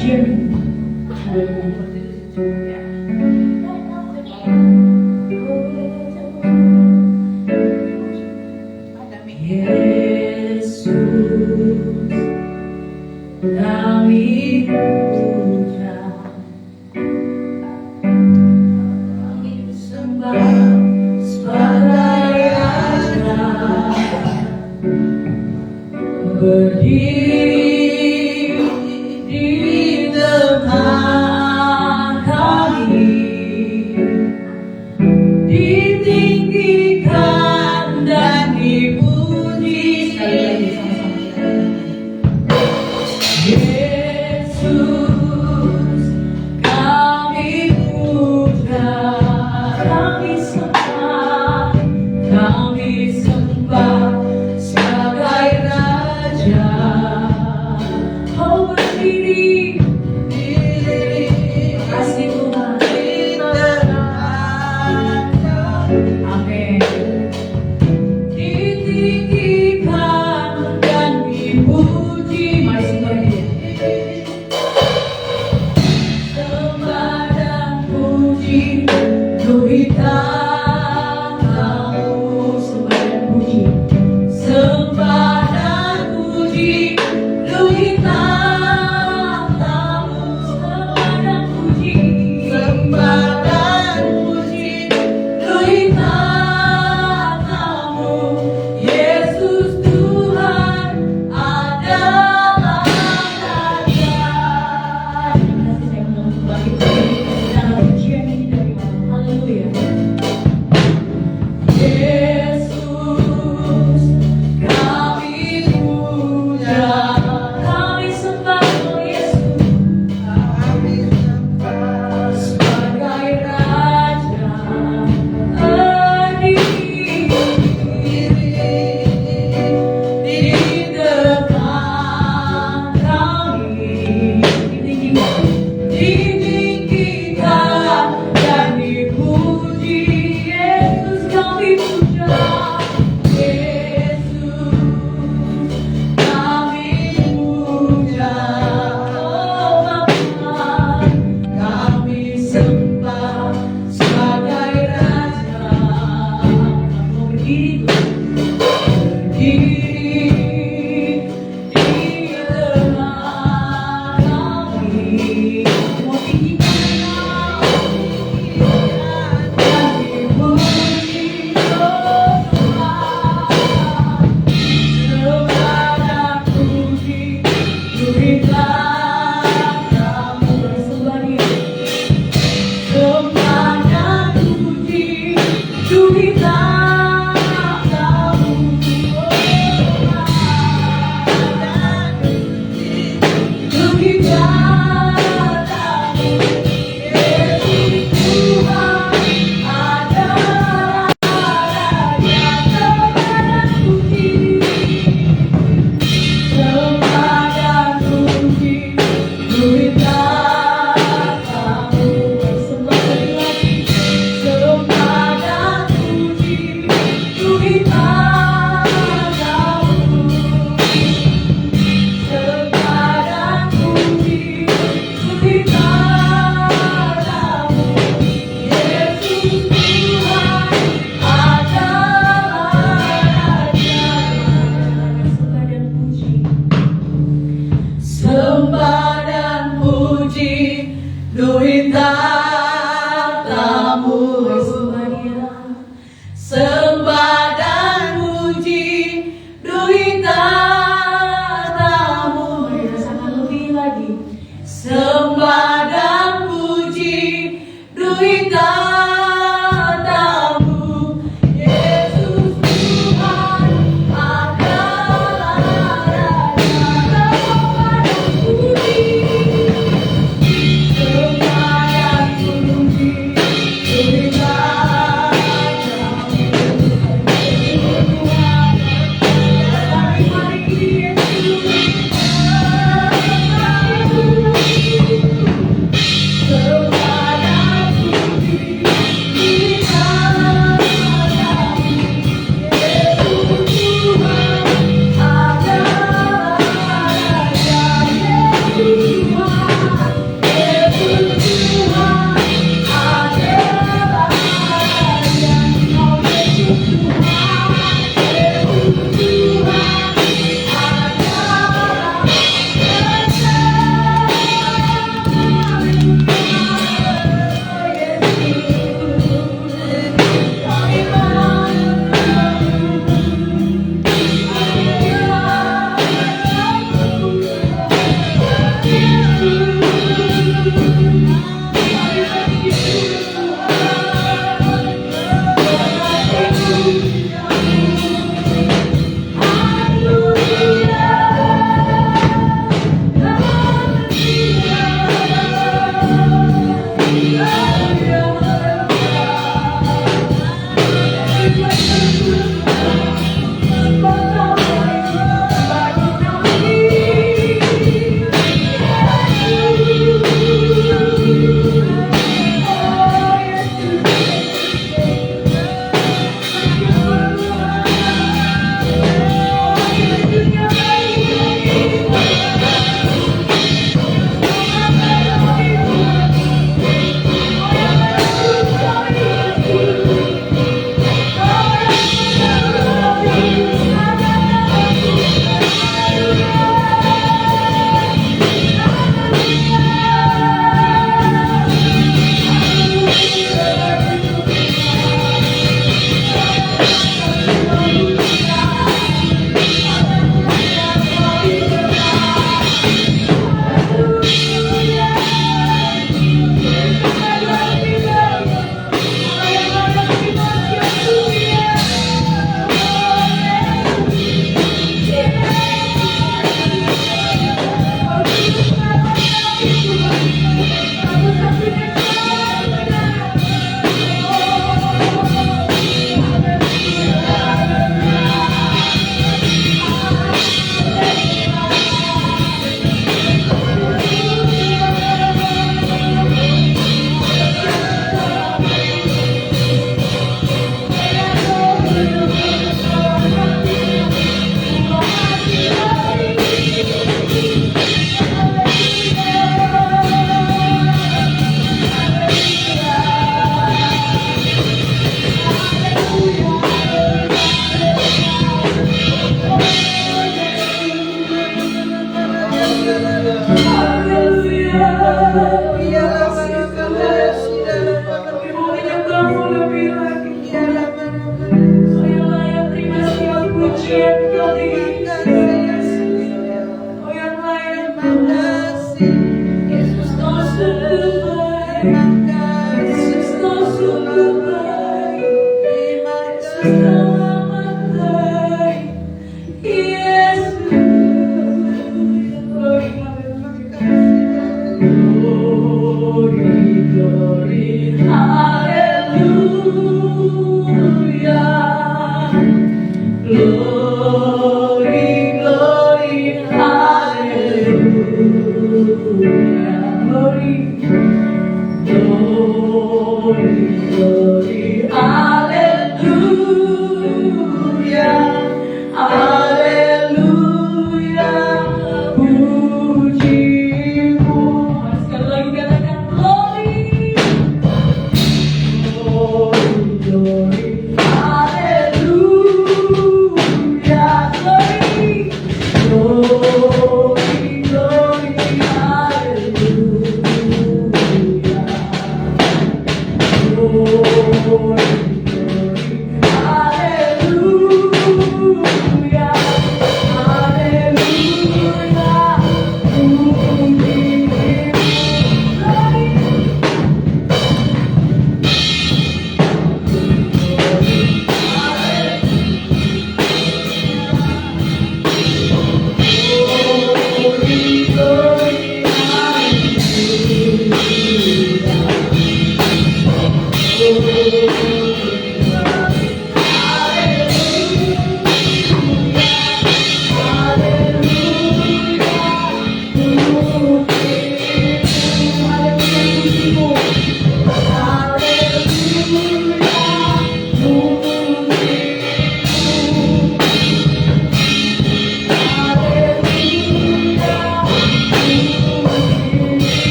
Jeremy. Yesus, kami puja, kami sembah sebagai Raja, berdiri di tengah kami, ditinggikan dan dipuji. Yesus, kami puja, kami sembah sebagai Raja,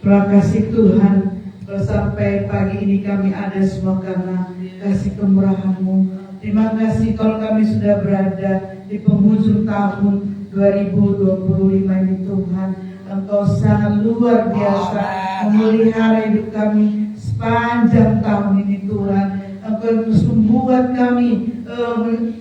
Terima kasih Tuhan, kalau sampai pagi ini kami ada semua karena kasih kemurahan-Mu. Terima kasih kalau kami sudah berada di penghujung tahun 2025 ini Tuhan. Engkau sangat luar biasa memelihara hidup kami sepanjang tahun ini Tuhan. Engkau membuat kami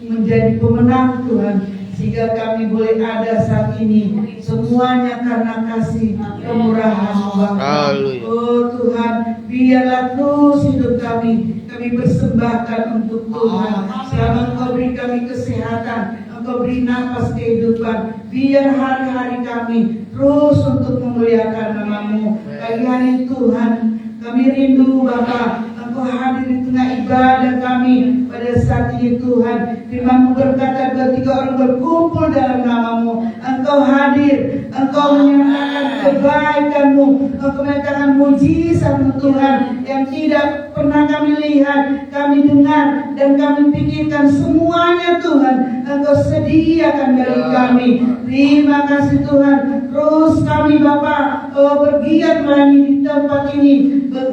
menjadi pemenang Tuhan, sehingga kami boleh ada saat ini. Semuanya karena kasih kemurahan-Mu Bapa. Oh Tuhan, biarlah terus hidup kami persembahkan untuk Tuhan. Selama Engkau beri kami kesehatan, Engkau beri nafas kehidupan, biar hari-hari kami terus untuk memuliakan nama-Mu. Pagi hari Tuhan, kami rindu Bapa, Engkau hadir di tengah ibadah kami pada saat ini Tuhan. Firman-Mu berkata, 2-3 orang berkumpul dalam nama-Mu, Engkau hadir, Engkau menyatakan kebaikan-Mu, Engkau menyatakan mujizat-Mu Tuhan, yang tidak pernah kami lihat, kami dengar, dan kami pikirkan. Semuanya Tuhan Engkau sediakan bagi kami. Terima kasih Tuhan. Terus kami Bapa bergiat melayani di tempat ini,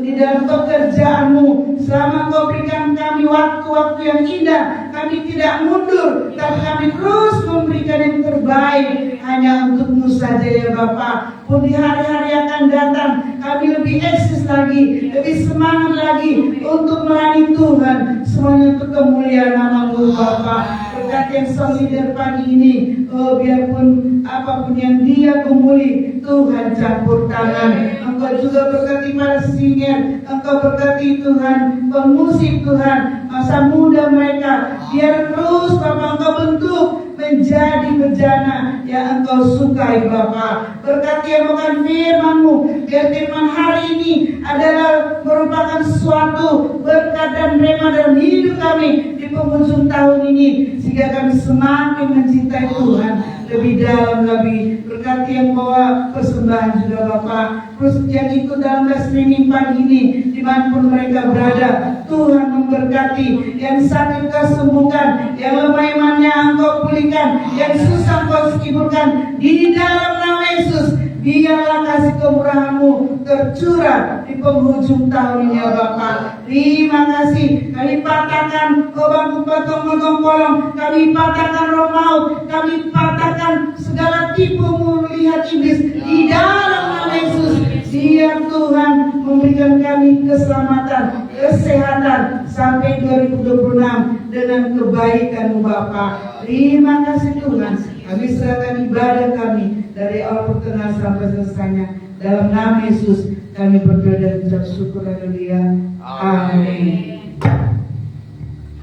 di dalam pekerjaan-Mu. Selama Engkau berikan kami waktu-waktu yang indah, kami tidak mundur, tapi kami terus memberikan yang terbaik hanya untuk-Mu saja ya Bapa. Pun di hari-hari akan datang, kami lebih eksis lagi, lebih semangat lagi untuk melayani Tuhan. Semuanya untuk kemuliaan nama-Mu Bapa. Berkat yang sang leader pagi ini, biarpun apapun yang dia gumuli, Tuhan campur tangan. Engkau juga berkati para singer, Engkau berkati Tuhan pemusik Tuhan, masa muda mereka, biar terus Bapa Engkau bentuk menjadi bejana yang Engkau sukai Bapa. Berkati yang makan firman-Mu, biar firman hari ini adalah merupakan suatu berkat dan rema dalam hidup kami di penghujung tahun ini, sehingga kami semakin mencintai Tuhan lebih dalam lagi. Berkati yang bawa persembahan juga Bapa, terus yang ikut dalam live streaming pagi ini dimanapun mereka berada. Tuhan memberkati, yang sakit Kau sembuhkan, yang lemah imannya Engkau pulihkan, yang susah Kau sembuhkan di dalam nama Yesus. Biarlah kasih kemurahan-Mu tercurah di penghujung tahun ini ya Bapa. Terima kasih. Kami patahkan bangku-bangku kolong, kami patahkan roh maut, kami patahkan segala tipu melihat iblis di dalam nama Yesus. Biar Tuhan memberikan kami keselamatan, kesehatan sampai 2026 dengan kebaikan-Mu Bapa. Terima kasih Tuhan. Kami serahkan ibadah kami dari awal pertengahan sampai selesainya. Dalam nama Yesus kami berdoa dan ucap syukur. Haleluya. Amin.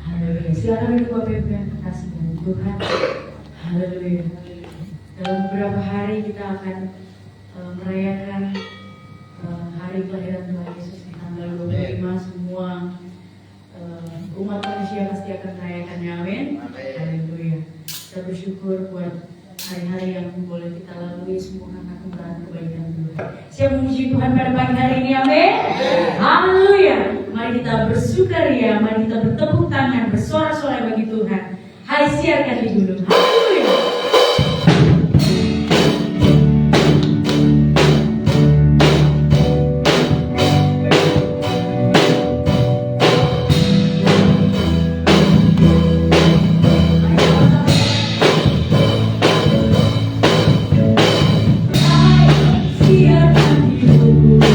Haleluya. Silakan Ibu Bapak Ibu yang terkasih dalam Tuhan. Haleluya. Dalam beberapa hari kita akan merayakan hari kelahiran Tuhan Yesus di tanggal 25. Semua umat manusia pasti akan merayakannya. Amin. Haleluya. Kita bersyukur buat hari-hari yang boleh kita lalui, semua karena kemurahan kebaikan Tuhan. Siapa memuji Tuhan pada pagi hari ini? Amin. Haleluya. Mari kita bersukaria, mari kita bertepuk tangan, bersorak-sorai bagi Tuhan. Hai, siarkan di gunung. Haleluya. Siarkan di gunung,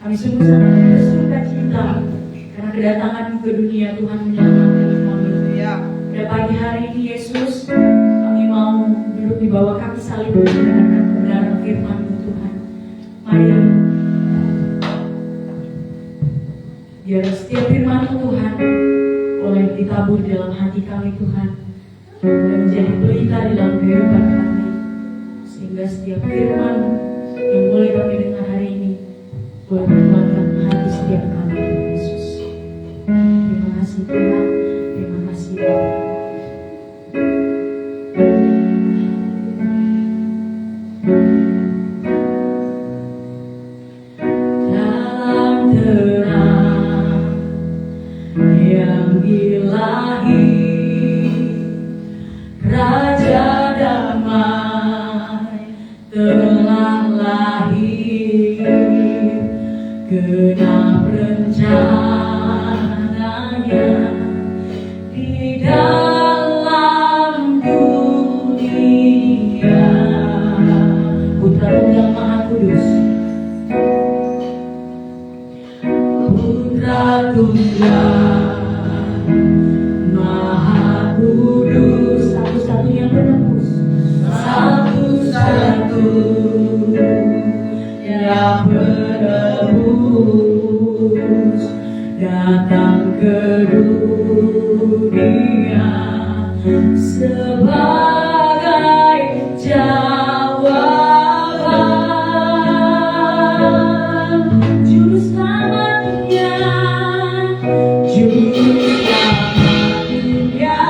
Kami sungguh sangat bersuka cita karena kedatangan ke dunia Tuhan menyelamatkan kami. Pada pagi hari ini Yesus, kami mau duduk di bawah kaki salib mendengarkan kebenaran firman-Mu Tuhan. Mari biar setiap firman-Mu Tuhan boleh ditabur dalam hati kami Tuhan dan menjadi pelita di dalam kehidupan kami, sehingga setiap firman yang boleh kami dengar hari ini boleh menguatkan hati setiap kami Tuhan Yesus. Terima kasih Tuhan, terima kasih Bapa. Dalam terang yang ilahi, Raja damai telah lahir, genap rencananya di dalam dunia. Putra Tunggal Maha Kudus, Putra Tunggal Maha Kudus, satu-satunya penebus, satu-satunya penebus, datang ke dunia sebagai jawaban. Juru selamat dunia, juru selamat dunia,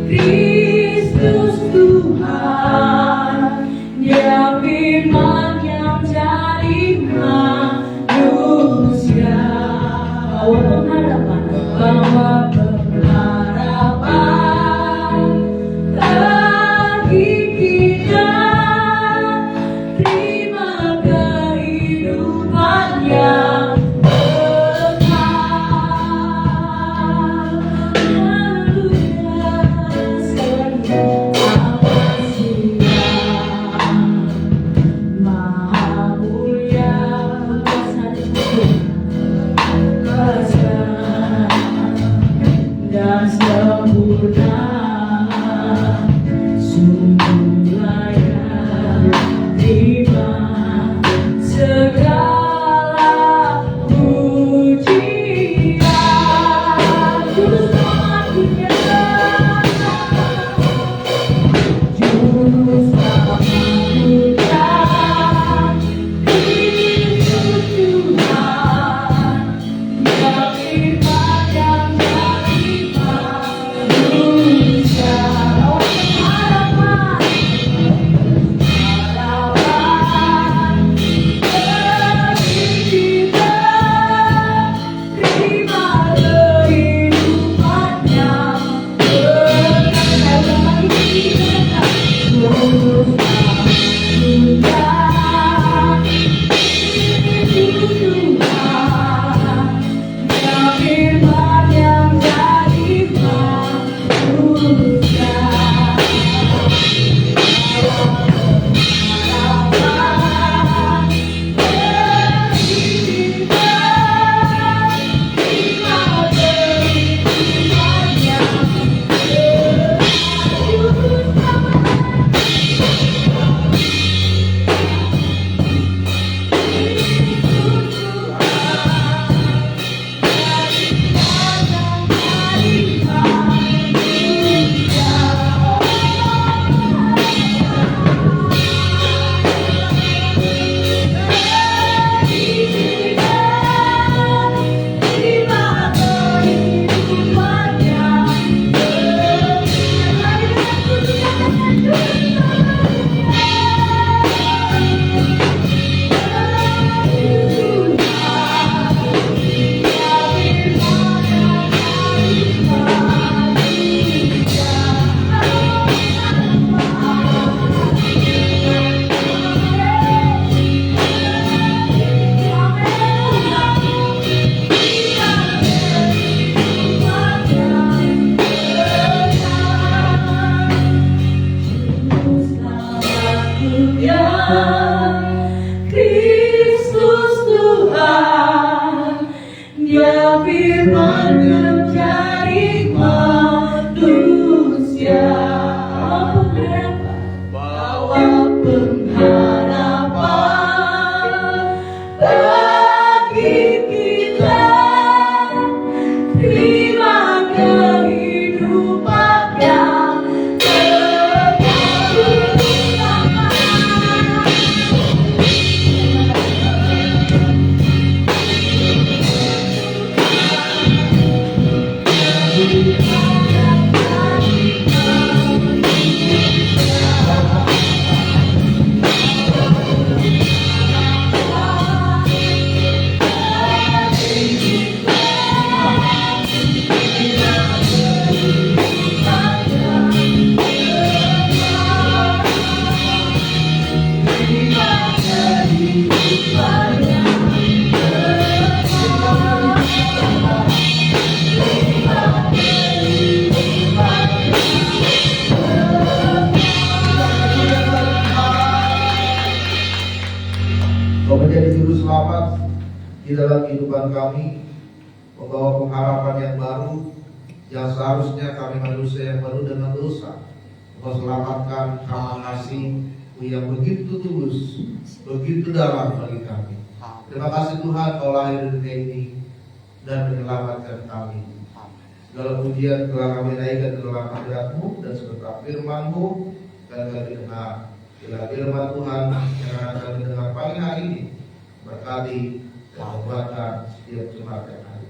Kristus Tuhan, Dia firman yang jadi manusia. Bawa pengharapan bagi kita, terima kehidupan yang kekal. Haleluya, Maha mulia, kuasa dan sempurna, sungguh layak terima segala pujian. Juru selamat dunia, juru selamat dunia, Kristus Tuhan, Dia firman yang jadi manusia. firman mencari manusia, bawa pengharapan bagi kita, terima kehidupan yang Kau menjadi juru selamat di dalam kehidupan kami, membawa pengharapan yang baru, yang seharusnya kami manusia yang baru dengan dosa. Kau selamatkan karena kasih-Mu yang begitu tulus, begitu dalam bagi kami. Terima kasih Tuhan, Kau lahir di dunia ini dan menyelamatkan kami. Segala pujian telah kami naikkan ke dalam hadirat-Mu dan serta firman-Mu dan kami dengar. Bila firman Tuhan yang akan kami dengar pagi hari ini berkati dan membuatkan setiap jemaat yang ada.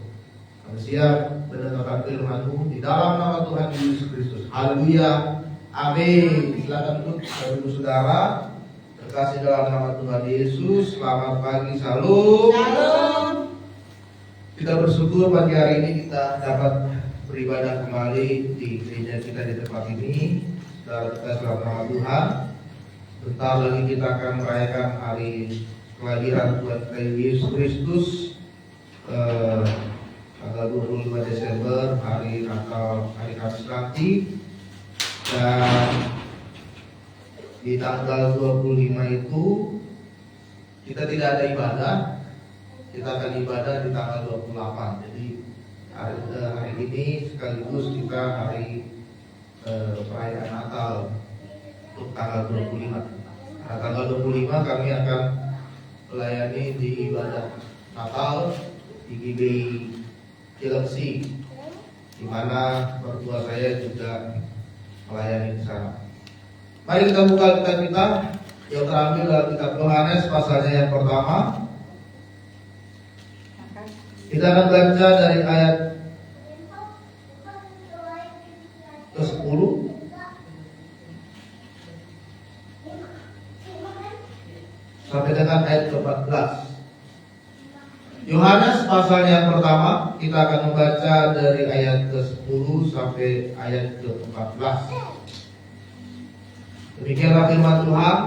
Kami siap mendengarkan firman-Mu di dalam nama Tuhan Yesus Kristus. Haleluya. Amin. Silakan duduk Bapak Ibu Saudara. Terkasih dalam nama Tuhan Yesus. Selamat pagi. Salam. Shalom. Kita bersyukur pagi hari ini kita dapat beribadah kembali di gereja kita di tempat ini. Saudara kita dalam nama Tuhan. Bentar lagi kita akan merayakan hari kelahiran Tuhan kita Yesus Kristus, tanggal 25 Desember, hari Natal, hari Kamis nanti. Dan di tanggal 25 itu kita tidak ada ibadah, kita akan ibadah di tanggal 28. Jadi hari ini sekaligus kita hari perayaan Natal untuk tanggal 25. Nah, tanggal 25 kami akan melayani di ibadah Natal di GBI Cilengsi, di mana mertua saya juga melayani di sana. Mari kita buka kitab kita yang terambil dalam kitab Yohanes pasalnya yang pertama. Kita akan baca dari ayat ke-10 sampai dengan ayat ke-14. Yohanes pasal yang pertama, kita akan membaca dari ayat ke-10 sampai ayat ke-14. Demikianlah firman Tuhan.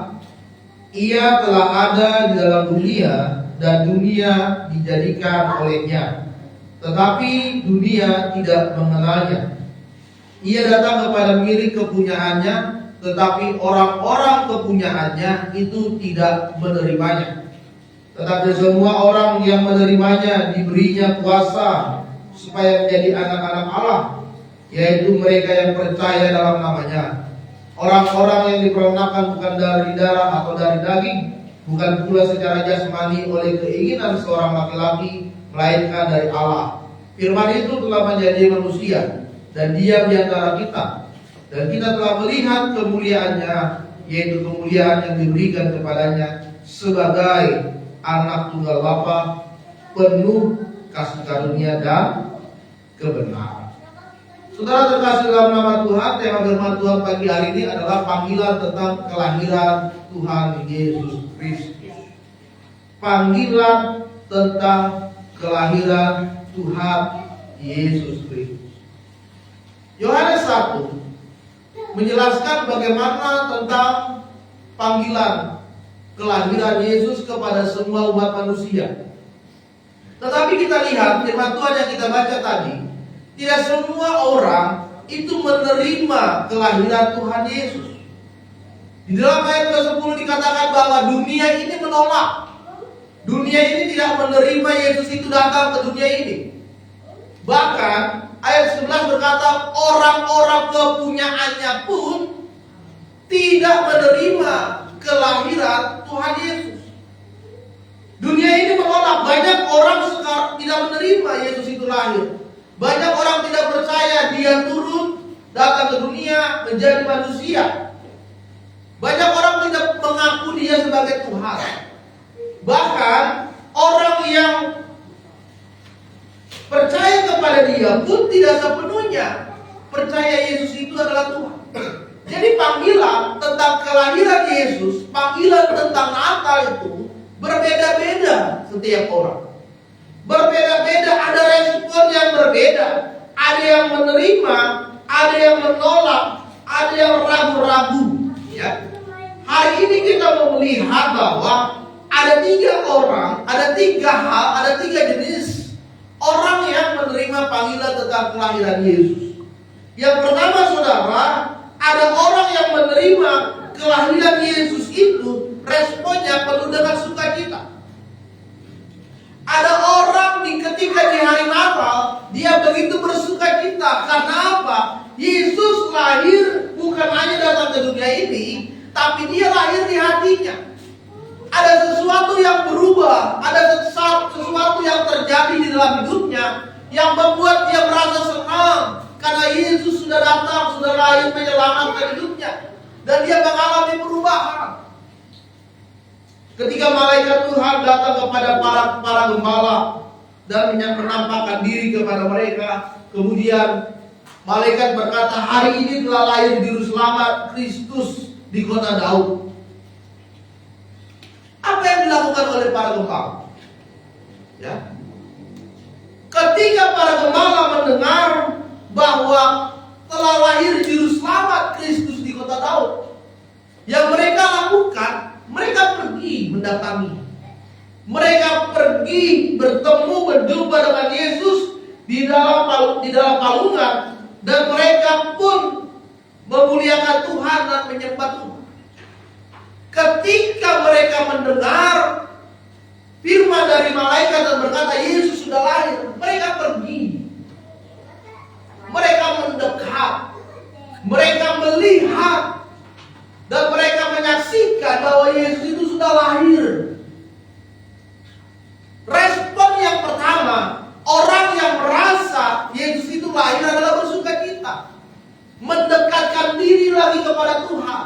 Ia telah ada di dalam dunia dan dunia dijadikan olehnya, tetapi dunia tidak mengenalnya. Ia datang kepada milik kepunyaannya, tetapi orang-orang kepunyaannya itu tidak menerimanya. Tetapi semua orang yang menerimanya diberinya kuasa supaya menjadi anak-anak Allah, yaitu mereka yang percaya dalam namanya. Orang-orang yang diperanakan bukan dari darah atau dari daging, bukan pula secara jasmani oleh keinginan seorang laki-laki, melainkan dari Allah. Firman itu telah menjadi manusia dan diam di antara kita, dan kita telah melihat kemuliaannya, yaitu kemuliaan yang diberikan kepadanya sebagai anak tunggal Bapa, penuh kasih karunia dan kebenaran. Saudara terkasih dalam nama Tuhan, tema firman Tuhan pagi hari ini adalah panggilan tentang kelahiran Tuhan Yesus Kristus. Panggilan tentang kelahiran Tuhan Yesus Kristus. Yohanes 1 menjelaskan bagaimana tentang panggilan kelahiran Yesus kepada semua umat manusia. Tetapi kita lihat firman Tuhan yang kita baca tadi, tidak semua orang itu menerima kelahiran Tuhan Yesus. Di dalam ayat ke-10 dikatakan bahwa dunia ini menolak. Dunia ini tidak menerima Yesus itu datang ke dunia ini. Bahkan ayat 11 berkata orang-orang kepunyaannya pun tidak menerima kelahiran Tuhan Yesus. Dunia ini menolak. Banyak orang sekarang tidak menerima Yesus itu lahir. Banyak orang tidak percaya dia turun datang ke dunia menjadi manusia. Banyak orang tidak mengaku dia sebagai Tuhan. Bahkan orang yang percaya kepada dia pun tidak sepenuhnya percaya Yesus itu adalah Tuhan. Jadi panggilan tentang kelahiran Yesus, panggilan tentang Natal itu berbeda-beda setiap orang. Berbeda-beda, ada respon yang berbeda. Ada yang menerima, ada yang menolak, ada yang ragu-ragu. Ya. Hari ini kita mau melihat bahwa ada 3 orang, ada 3 hal, ada 3 jenis orang yang menerima panggilan tentang kelahiran Yesus. Yang pertama, saudara, ada orang yang menerima kelahiran Yesus itu responnya penuh dengan sukacita. Ada orang ketika di hari Natal dia begitu bersukacita. Karena apa? Yesus lahir bukan hanya datang ke dunia ini, tapi dia lahir di hatinya. Ada sesuatu yang berubah, ada sesuatu yang terjadi di dalam hidupnya yang membuat dia merasa senang karena Yesus sudah datang, sudah lahir menyelamatkan hidupnya, dan dia mengalami perubahan. Ketika malaikat Tuhan datang kepada para gembala dan menampakkan diri kepada mereka, kemudian malaikat berkata, hari ini telah lahir juru selamat Kristus di kota Daud. Apa yang dilakukan oleh para gembala? Ya. Ketika para gembala mendengar bahwa telah lahir juru selamat Kristus di kota Daud, yang mereka lakukan, mereka pergi mendatangi. Mereka pergi bertemu, berjumpa dengan Yesus di dalam palungan, dan mereka pun memuliakan Tuhan dan menyembah Tuhan. Ketika mereka mendengar firman dari malaikat dan berkata Yesus sudah lahir, mereka pergi. Mereka mendekat, mereka melihat, dan mereka menyaksikan bahwa Yesus itu sudah lahir. Respon yang pertama, orang yang merasa Yesus itu lahir adalah bersukacita, mendekatkan diri lagi kepada Tuhan.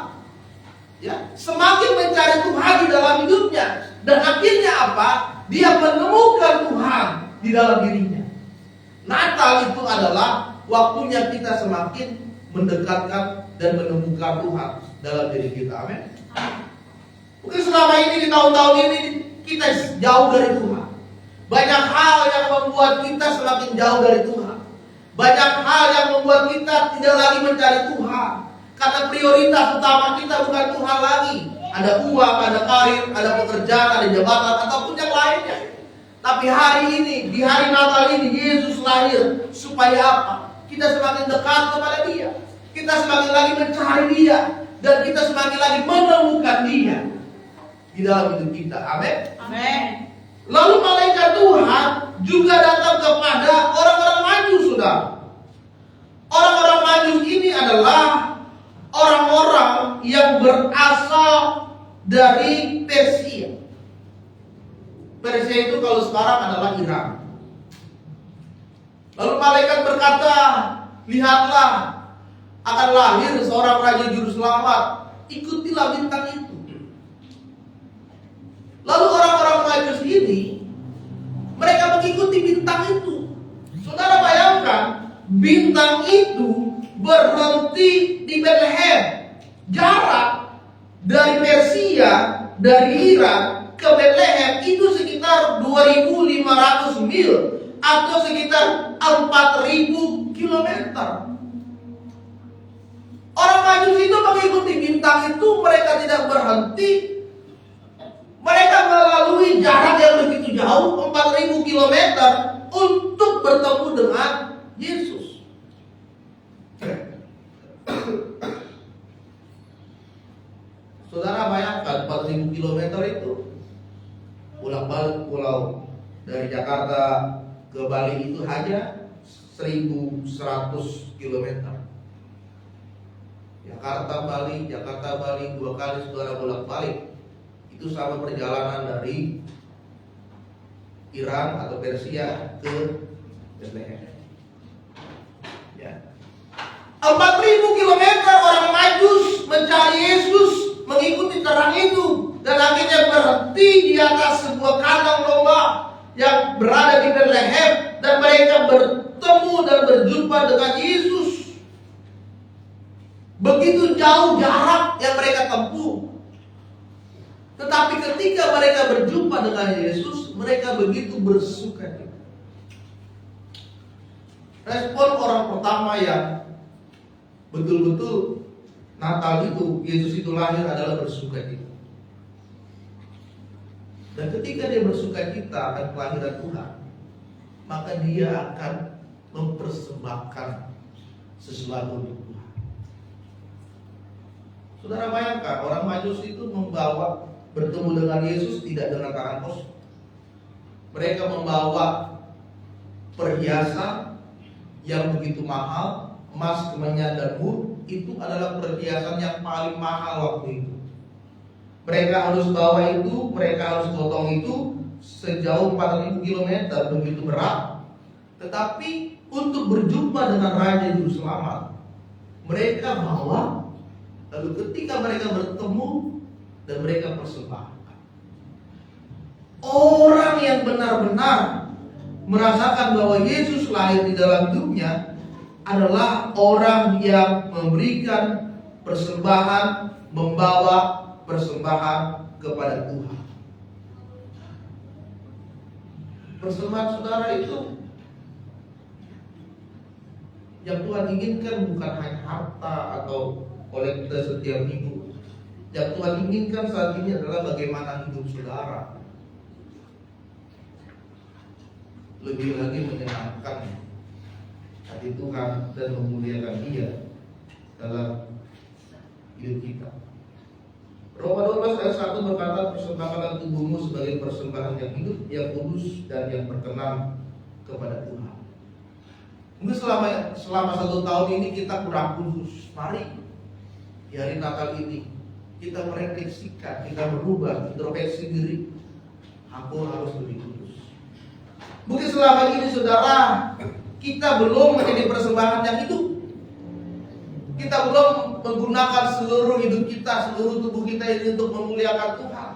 Ya, semakin mencari Tuhan di dalam hidupnya, dan akhirnya apa? Dia menemukan Tuhan di dalam dirinya. Natal itu adalah waktunya kita semakin mendekatkan dan menemukan Tuhan dalam diri kita. Amin. Mungkin selama ini di tahun-tahun ini kita jauh dari Tuhan. Banyak hal yang membuat kita semakin jauh dari Tuhan. Banyak hal yang membuat kita tidak lagi mencari Tuhan. Karena prioritas utama kita bukan Tuhan lagi. Ada uang, ada karir, ada pekerjaan, ada jabatan, ataupun yang lainnya. Tapi hari ini, di hari Natal ini, Yesus lahir. Supaya apa? Kita semakin dekat kepada Dia. Kita semakin lagi mencari Dia. Dan kita semakin lagi menemukan Dia di dalam hidup kita. Amin. Amin. Lalu malaikat Tuhan juga datang kepada orang-orang Majus, saudara. Orang-orang Majus ini adalah orang-orang yang berasal dari Persia. Persia itu kalau sekarang adalah Iran. Lalu malaikat berkata, lihatlah, akan lahir seorang raja juru selamat, ikutilah bintang itu. Lalu orang-orang Majus ini, mereka mengikuti bintang itu. Saudara bayangkan, bintang itu berhenti di Bethlehem. Jarak dari Persia, dari Iran ke Bethlehem itu sekitar 2.500 mil atau sekitar 4.000 kilometer. Orang Majus itu mengikuti bintang itu, mereka tidak berhenti. Mereka melalui jarak yang begitu jauh, 4.000 kilometer, untuk bertemu dengan Yesus. Saudara bayangkan 4.000 kilometer itu bolak-balik pulau dari Jakarta ke Bali itu hanya 1100 km. Jakarta Bali 2 kali saudara bolak-balik. Itu sama perjalanan dari Iran atau Persia ke Bethlehem. Ya. 4.000 km orang Majus mencari Yesus, mengikuti terang itu, dan akhirnya berhenti di atas sebuah kandang domba yang berada di Bethlehem, dan mereka bertemu dan berjumpa dengan Yesus. Begitu jauh jarak yang mereka tempuh. Tetapi ketika mereka berjumpa dengan Yesus, mereka begitu bersukacita. Respon orang pertama yang betul-betul Natal itu, Yesus itu lahir adalah bersukacita. Dan ketika dia bersukacita akan kelahiran Tuhan, maka dia akan mempersembahkan sesuatu untuk Tuhan. Saudara bayangkan, orang Majus itu bertemu dengan Yesus tidak dengan tangan kosong. Mereka membawa perhiasan yang begitu mahal, emas, kemenyan, dan mur. Itu adalah perhiasan yang paling mahal waktu itu. Mereka harus bawa itu, mereka harus potong itu sejauh 4.000 km, begitu berat. Tetapi untuk berjumpa dengan Raja Juru Selamat, mereka bawa. Lalu ketika mereka bertemu dan mereka persembahkan, orang yang benar-benar merasakan bahwa Yesus lahir di dalam hidupnya adalah orang yang memberikan persembahan, membawa persembahan kepada Tuhan. Persembahan saudara itu yang Tuhan inginkan bukan hanya harta atau oleh kita setiap minggu. Yang Tuhan inginkan saat ini adalah bagaimana hidup saudara lebih lagi menyenangkan hati Tuhan dan memuliakan Dia dalam hidup kita. Roma 12 ayat 1 berkata, persembahkanlah tubuhmu sebagai persembahan yang hidup, yang kudus, dan yang berkenan kepada Tuhan. Mungkin selama 1 tahun ini kita kurang kudus. Mari di hari Natal ini kita merefleksikan, kita berubah, introspeksi diri. Aku harus lebih kudus. Mungkin selama ini saudara, kita belum menjadi persembahan yang hidup. Kita belum menggunakan seluruh hidup kita, seluruh tubuh kita ini untuk memuliakan Tuhan.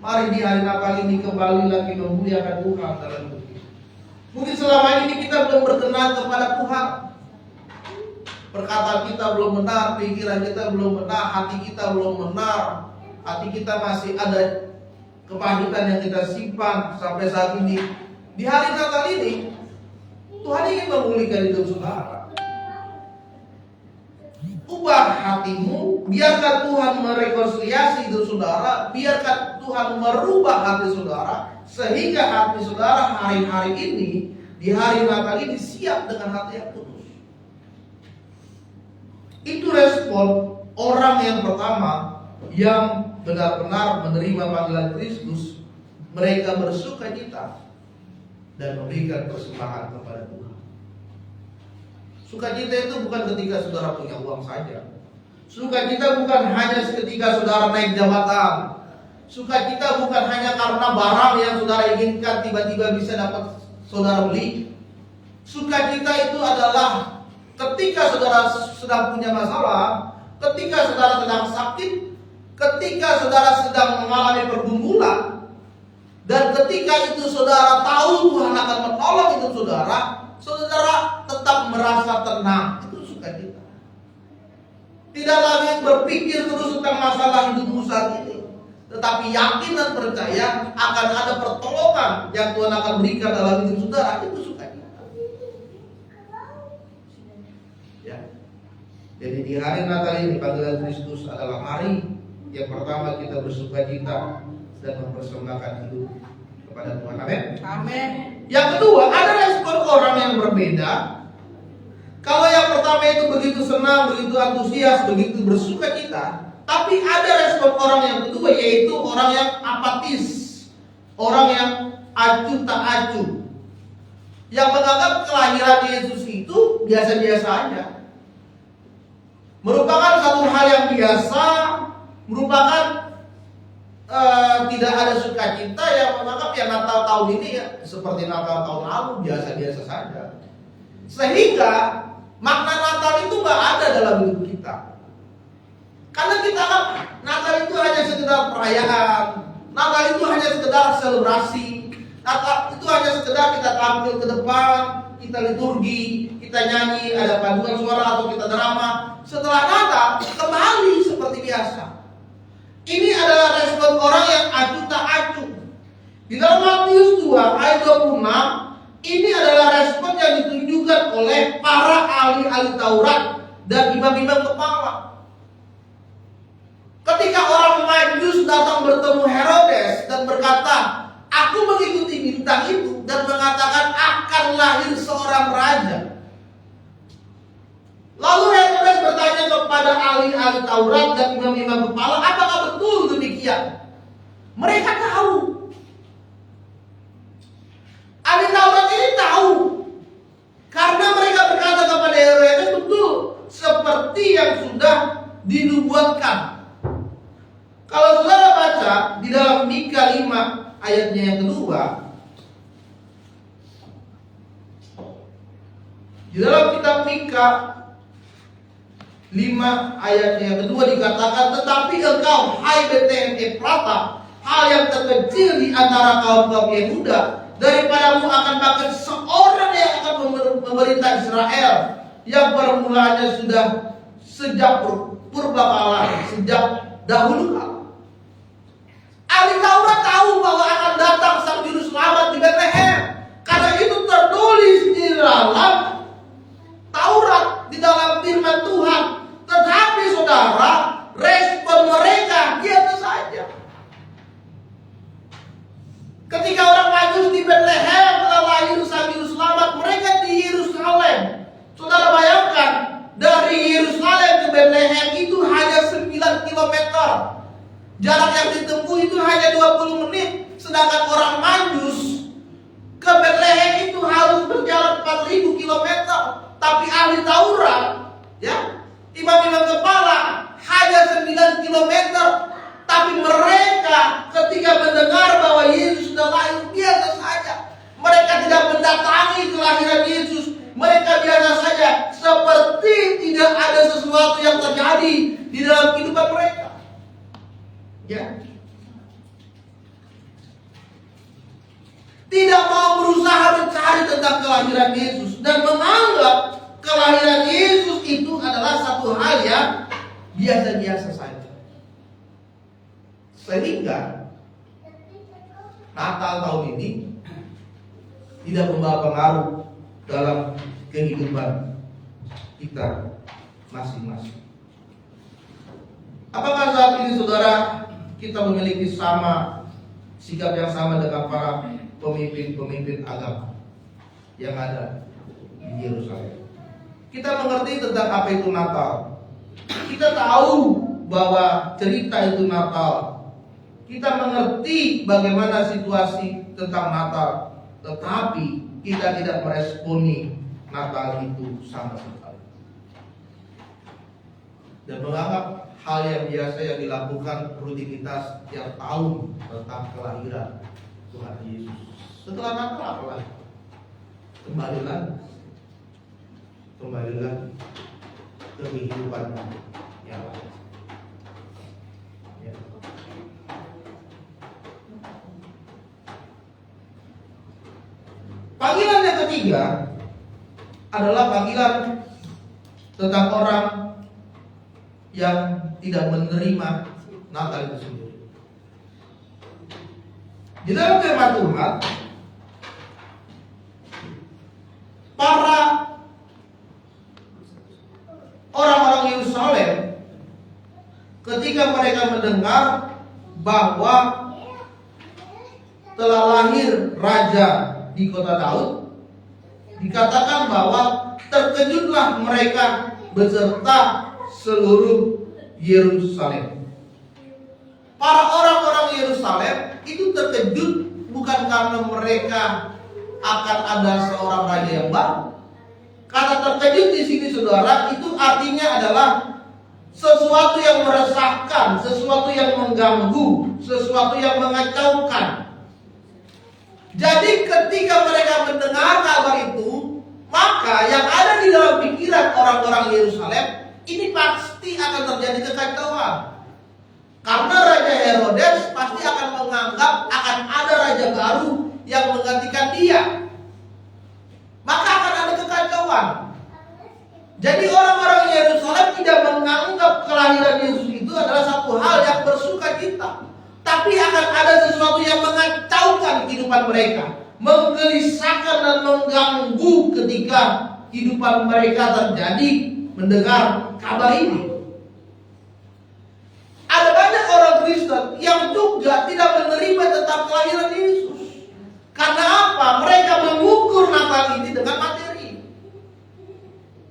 Mari di hari Natal ini kembali lagi memuliakan Tuhan dalam hidup kita. Mungkin selama ini kita belum berkenan kepada Tuhan. Perkataan kita belum benar, pikiran kita belum benar, hati kita belum benar. Hati kita masih ada kepahitan yang kita simpan sampai saat ini. Di hari Natal ini, Tuhan ingin memulihkan hidup saudara. Ubah hatimu, biarkan Tuhan merekonsiliasi hidup saudara, biarkan Tuhan merubah hati saudara, sehingga hati saudara hari-hari ini, di hari Natal ini siap dengan hati yang kudus. Itu respon orang yang pertama yang benar-benar menerima panggilan Kristus. Mereka bersukacita dan memberikan persembahan kepada Tuhan. Sukacita itu bukan ketika saudara punya uang saja. Sukacita bukan hanya ketika saudara naik jabatan. Sukacita bukan hanya karena barang yang saudara inginkan tiba-tiba bisa dapat saudara beli. Sukacita itu adalah ketika saudara sedang punya masalah, ketika saudara sedang sakit, ketika saudara sedang mengalami pergumulan, dan ketika itu saudara tahu Tuhan akan menolong hidup saudara, saudara tetap merasa tenang. Itu sukacita. Tidak lagi berpikir terus tentang masalah hidupmu saat ini, tetapi yakin dan percaya akan ada pertolongan yang Tuhan akan berikan dalam hidup saudara. Itu sukacita. Ya. Jadi di hari Natal ini panggilan Kristus adalah hari yang pertama kita bersukacita dan mempersembahkan hidup kepada Tuhan. Amin. Amin. Yang kedua, ada respon orang yang berbeda. Kalau yang pertama itu begitu senang, begitu antusias, begitu bersukacita, tapi ada respon orang yang kedua, yaitu orang yang apatis, orang yang acuh tak acuh. yang menganggap kelahiran Yesus itu biasa-biasa aja. Merupakan satu hal yang biasa, merupakan tidak ada sukacita, yang menganggap ya Natal tahun ini ya seperti Natal tahun lalu, biasa-biasa saja. Sehingga makna Natal itu nggak ada dalam hidup kita. Karena kita kan Natal itu hanya sekedar perayaan, Natal itu hanya sekedar selebrasi, Natal itu hanya sekedar kita tampil ke depan, kita liturgi, kita nyanyi, ada paduan suara atau kita drama. Setelah Natal kembali seperti biasa. Ini adalah respon orang yang acuh tak acuh. Di dalam Matius 2 ayat 26, ini adalah respon yang ditunjukkan oleh para ahli-ahli Taurat dan imam-imam kepala. Ketika orang Majus datang bertemu Herodes dan berkata, "Aku mengikuti bintang itu," dan mengatakan akan lahir seorang raja. Lalu Herodes bertanya kepada ahli-ahli Taurat dan imam-imam kepala, apakah betul demikian? Mereka tahu. Ahli Taurat ini tahu. Karena mereka berkata kepada Herodes, betul seperti yang sudah dinubuatkan. Kalau saudara baca di dalam Mika 5 ayatnya yang kedua, di dalam kitab Mika 5 ayatnya yang kedua dikatakan, tetapi engkau, hai Betlehem Efrata, hal yang terkecil di antara kaum-kaum Yehuda, daripadamu akan bahkan seorang yang akan memerintah Israel, yang permulaannya sudah sejak purbakala, sejak dahulu kala. Ahli Taurat tahu bahwa akan datang sang juru selamat di Betlehem, karena itu tertulis di dalam Taurat, di dalam firman Tuhan. Tetapi saudara, respon mereka biasa saja. Ketika orang Majus di Betlehem telah lahir sang juru selamat, mereka di Yerusalem. Saudara bayangkan, dari Yerusalem ke Betlehem itu hanya 9 kilometer. Jarak yang ditempuh itu hanya 20 menit. Sedangkan orang Majus ke Betlehem itu harus berjalan 4.000 kilometer. Tapi ahli Taurat, ya, imam-imam kepala hanya 9 kilometer. Tapi mereka ketika mendengar bahwa Yesus sudah lahir, biasa saja. Mereka tidak mendatangi kelahiran Yesus. Mereka biasa saja, seperti tidak ada sesuatu yang terjadi di dalam kehidupan mereka. Ya. Tidak mau berusaha mencari tentang kelahiran Yesus dan menganggap kelahiran Yesus itu adalah satu hal yang biasa-biasa saja. Sehingga Natal tahun ini tidak membawa pengaruh dalam kehidupan kita masing-masing. Apakah saat ini saudara kita memiliki sikap yang sama dengan para pemimpin-pemimpin agama yang ada di Yerusalem? Kita mengerti tentang apa itu Natal. Kita tahu bahwa cerita itu Natal. Kita mengerti bagaimana situasi tentang Natal. Tetapi kita tidak meresponi Natal itu sama sekali. Dan menganggap hal yang biasa yang dilakukan rutinitas tiap tahun tentang kelahiran Tuhan Yesus. Setelah Natal apa lagi? Kembalilah ke kehidupan yang lain. Ya. Panggilan yang ketiga adalah panggilan tentang orang yang tidak menerima Natal itu sendiri. Di dalam firman Tuhan, para orang-orang Yerusalem ketika mereka mendengar bahwa telah lahir raja di kota Daud, dikatakan bahwa terkejutlah mereka beserta seluruh Yerusalem. Para orang-orang Yerusalem itu terkejut bukan karena mereka akan ada seorang raja yang baru. Kata terkejut di sini saudara, itu artinya adalah sesuatu yang meresahkan, sesuatu yang mengganggu, sesuatu yang mengacaukan. Jadi ketika mereka mendengar kabar itu, maka yang ada di dalam pikiran orang-orang Yerusalem, ini pasti akan terjadi kekacauan. Karena Raja Herodes pasti akan menganggap akan ada raja baru yang menggantikan dia. Maka akan ada kekacauan. Jadi orang-orang Yerusalem tidak menganggap kelahiran Yesus itu adalah satu hal yang bersukacita, tapi akan ada sesuatu yang mengacaukan kehidupan mereka, menggelisahkan dan mengganggu ketika kehidupan mereka terjadi mendengar kabar ini. Ada banyak orang Kristen yang juga tidak menerima tentang kelahiran Yesus. Karena apa? Mereka mengukur Natal ini dengan materi.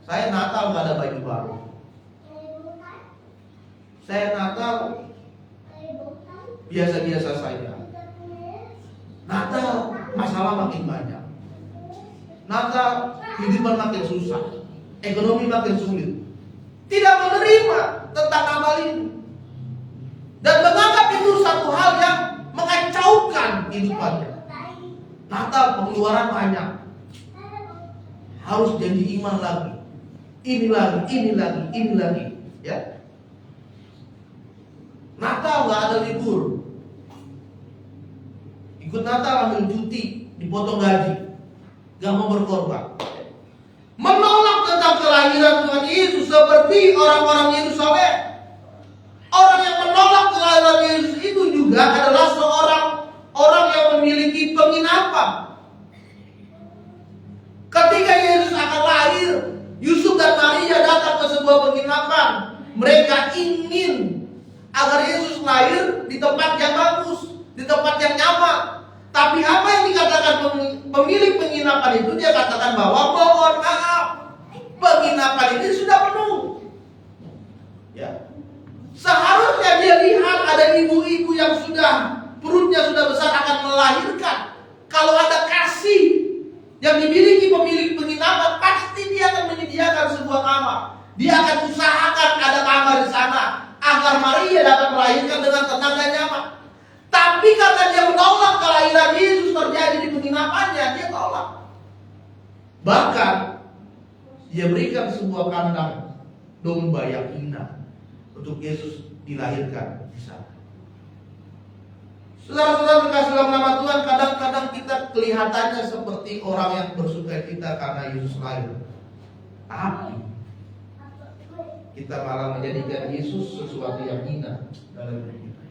Saya Natal gak ada baju baru. Saya Natal biasa-biasa saja. Natal masalah makin banyak. Natal kehidupan makin susah, ekonomi makin sulit. Tidak menerima tentang Natal ini. Dan menganggap itu satu hal yang mengacaukan kehidupannya. Natal pengeluaran banyak, harus janji iman lagi, ini lagi, ya. Natal nggak ada libur, ikut Natal ambil cuti, dipotong gaji, nggak mau berkorban. Menolak tentang kelahiran Tuhan Yesus seperti orang-orang Yerusalem. Orang yang menolak kelahiran Yesus itu juga adalah seorang orang yang memiliki penginapan. Ketika Yesus akan lahir, Yusuf dan Maria datang ke sebuah penginapan. Mereka ingin agar Yesus lahir di tempat yang bagus, di tempat yang nyaman. Tapi apa yang dikatakan pemilik penginapan itu, dia katakan bahwa mohon maaf, penginapan ini sudah penuh. Ya. Seharusnya dia lihat ada ibu-ibu yang perutnya sudah besar akan melahirkan. Kalau ada kasih yang dimiliki pemilik penginapan, pasti dia akan menyediakan sebuah kamar. Dia akan usahakan ada kamar di sana agar Maria dapat melahirkan dengan tenang dan nyaman. Tapi karena dia menolak kelahiran Yesus terjadi di penginapannya, dia tolak. Bahkan dia berikan sebuah kandang domba yang hina untuk Yesus dilahirkan di sana. Saudara-saudara terkasih dalam nama Tuhan, kadang-kadang kita kelihatannya seperti orang yang bersukacita karena Yesus lahir. Tapi kita malah menjadikan Yesus sesuatu yang hina dalam hidup kita.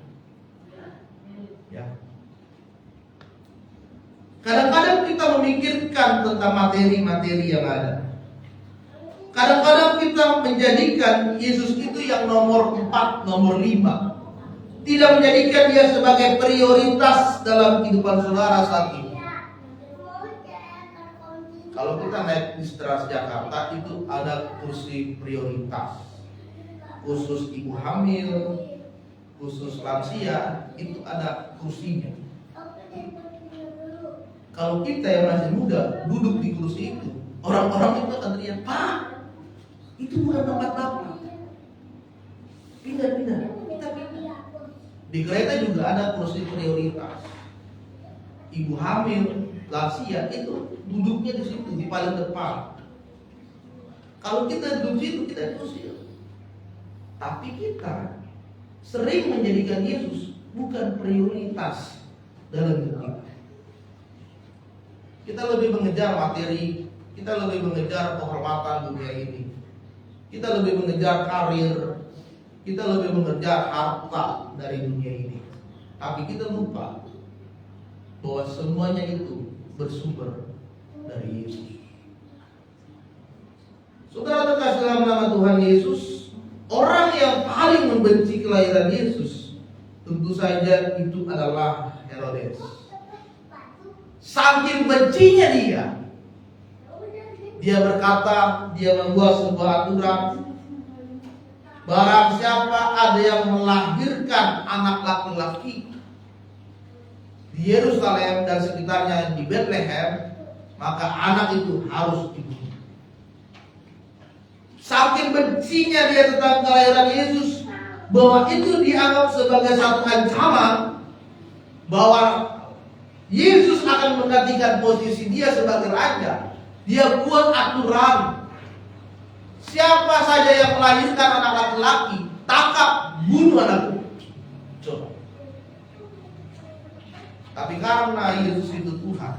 Ya. Kadang-kadang kita memikirkan tentang materi-materi yang ada. Kadang-kadang kita menjadikan Yesus itu yang nomor 4, nomor 5. Tidak menjadikan dia sebagai prioritas dalam kehidupan saudara saat ini. Kalau kita naik bis Transjakarta itu ada kursi prioritas. Khusus ibu hamil, khusus lansia, itu ada kursinya. Kalau kita yang masih muda duduk di kursi itu, orang-orang itu akan teriak, "Pak, itu bukan tempat Bapak. Pindah. Kita pindah." Di kereta juga ada kursi prioritas. Ibu hamil, lansia itu duduknya di situ, di paling depan. Kalau kita duduk di situ, kita di kursi. Tapi kita sering menjadikan Yesus bukan prioritas dalam hidup kita. Kita lebih mengejar materi, kita lebih mengejar kehormatan dunia ini. Kita lebih mengejar karir, kita lebih mengejar harta dari dunia ini. Tapi kita lupa bahwa semuanya itu bersumber dari Yesus. Saudara terkasih dalam nama Tuhan Yesus, orang yang paling membenci kelahiran Yesus tentu saja itu adalah Herodes. Saking bencinya dia berkata, dia membuat sebuah aturan, barang siapa ada yang melahirkan anak laki-laki di Yerusalem dan sekitarnya, di Bethlehem, maka anak itu harus dibunuh. Saking bencinya dia tentang kelahiran Yesus, bahwa itu dianggap sebagai satu ancaman bahwa Yesus akan menggantikan posisi dia sebagai raja. Dia buat aturan, siapa saja yang melahirkan anak laki-laki, tangkap, bunuh anak itu. Coba. Tapi karena Yesus itu Tuhan,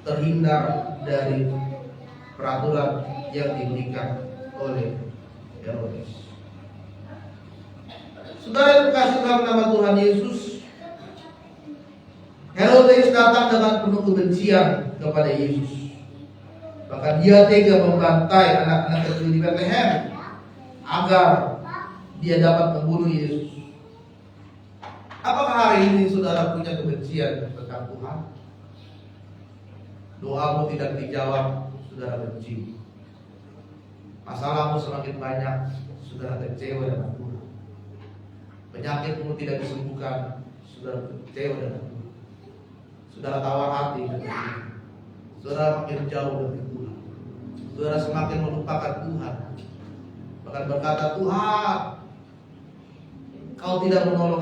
terhindar dari peraturan yang diberikan oleh Herodes. Saudara yang dikasihi dalam nama Tuhan Yesus, Herodes datang dengan penuh kebencian kepada Yesus. Bahkan dia tega membantai anak-anak kecil di Bethlehem agar dia dapat membunuh Yesus. Apakah hari ini saudara punya kebencian tentang Tuhan? Doamu tidak dijawab, saudara benci. Masalahmu semakin banyak, saudara kecewa dengan Tuhan. Penyakitmu tidak disembuhkan, saudara kecewa dengan Tuhan. Saudara tawar hati dengan Tuhan. Saudara makin jauh dari Tuhan. Saudara semakin melupakan Tuhan. Bahkan berkata, Tuhan, Kau tidak menolong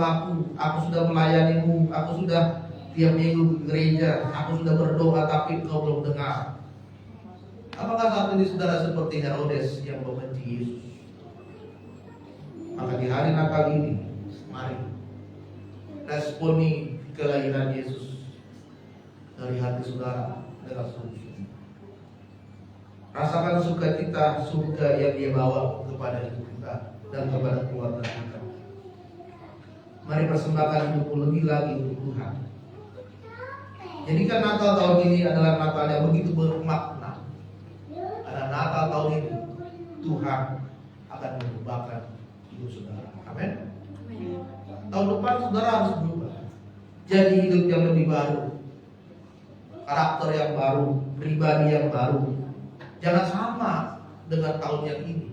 aku sudah melayanimu, aku sudah tiap minggu ke gereja, aku sudah berdoa tapi Kau belum dengar. Apakah saat ini saudara seperti Herodes yang membenci Yesus? Maka di hari Natal ini, mari responi kelahiran Yesus dari hati saudara dengan sungguh. Rasakan sukacita surga yang Dia bawa kepada hidup kita dan kepada keluarga kita. Mari persembahkan hidupmu lebih lagi untuk Tuhan. Jadikan Natal tahun ini adalah Natal yang begitu bermakna. Karena Natal tahun ini Tuhan akan mengubahkan hidup saudara. Amin. Tahun depan saudara harus berubah. Jadi hidup yang lebih baru, karakter yang baru, pribadi yang baru. Jangan sama dengan tahun yang ini.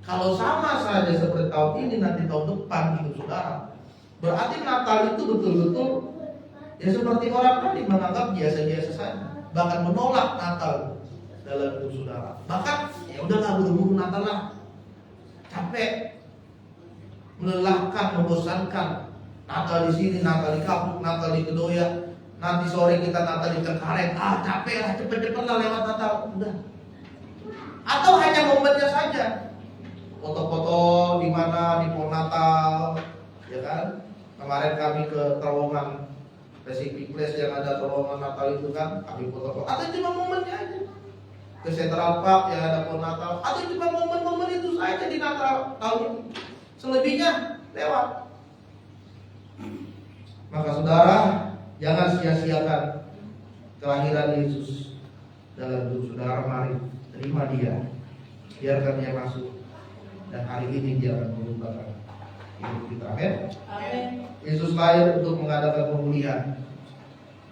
Kalau sama saja seperti tahun ini, nanti tahun depan hidup saudara, berarti Natal itu betul-betul ya seperti orang tadi menganggap biasa-biasa saja, bahkan menolak Natal dalam hidup saudara. Bahkan ya udahlah, buru-buru Natal lah, capek, melelahkan, membosankan. Natal di sini, Natal di Kapuk, Natal di Kedoya, nanti sore kita Natal di Cengkareng. Capek lah, cepet-cepet lah lewat Natal, udah. Atau hanya momennya saja. Foto-foto di mana di pohon Natal, ya kan? Kemarin kami ke terowongan Pacific Place yang ada terowongan Natal itu kan, kami foto-foto. Atau cuma momennya aja. Ke Central Park yang ada pohon Natal. Atau cuma momen-momen itu saja di Natal tahun ini. Selebihnya lewat. Maka saudara, jangan sia-siakan kelahiran Yesus dalam hidup saudara. Mari terima Dia, biarkan Dia masuk. Dan hari ini Dia akan mengubahkan hidup kita. Amin. Yesus lahir untuk mengadakan pemulihan.